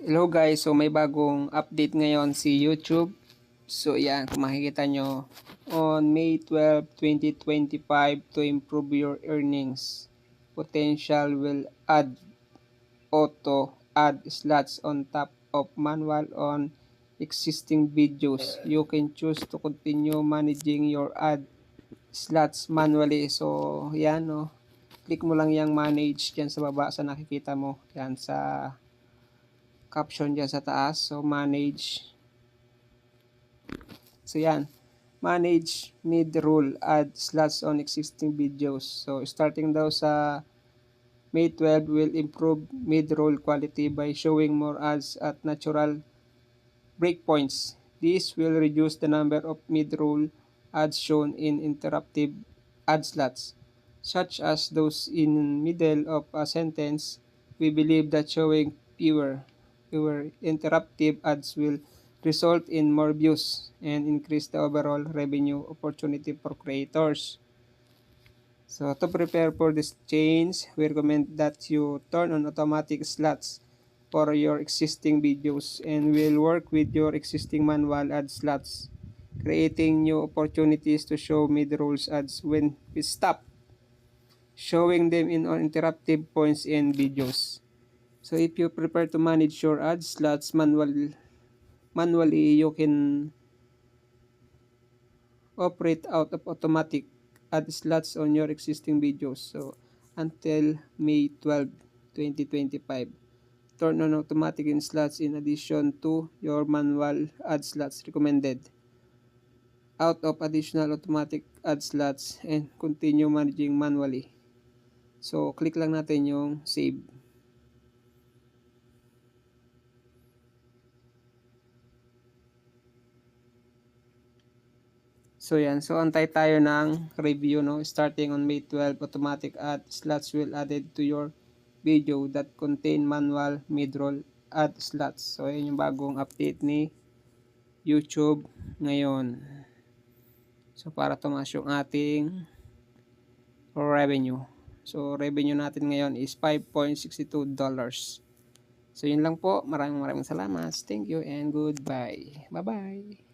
Hello guys, so may bagong update ngayon si YouTube. So yan, kung makikita nyo, on May 12, 2025 to improve your earnings, Potential will add auto add slots on top of manual on existing videos. You can choose to continue managing your ad slots manually. So yan, no, click mo lang yung manage dyan sa baba sa nakikita mo. Yan sa caption dyan sa taas. So manage. So yan, manage mid-roll add slots on existing videos. So starting daw sa May 12 will improve mid-roll quality by showing more ads at natural breakpoints. This will reduce the number of mid-roll ads shown in interruptive ad slots, such as those in middle of a sentence. We believe that showing fewer interruptive ads will result in more views and increase the overall revenue opportunity for creators. So to prepare for this change, we recommend that you turn on automatic slots for your existing videos and will work with your existing manual ad slots, creating new opportunities to show mid-rolls ads when we stop showing them in uninterrupted points in videos. So if you prepare to manage your ad slots manually, you can operate out of automatic ad slots on your existing videos. So until May 12, 2025, turn on automatic in slots in addition to your manual ad slots recommended. Out of additional automatic ad slots and continue managing manually. So click lang natin yung save. So yan, so antay tayo ng review, no? Starting on May 12, automatic ad slots will added to your video that contain manual mid-roll ad slots. So yan yung bagong update ni YouTube ngayon. So para tumaas yung ating revenue. So revenue natin ngayon is $5.62. So yun lang po. Maraming salamat. Thank you and goodbye. Bye-bye.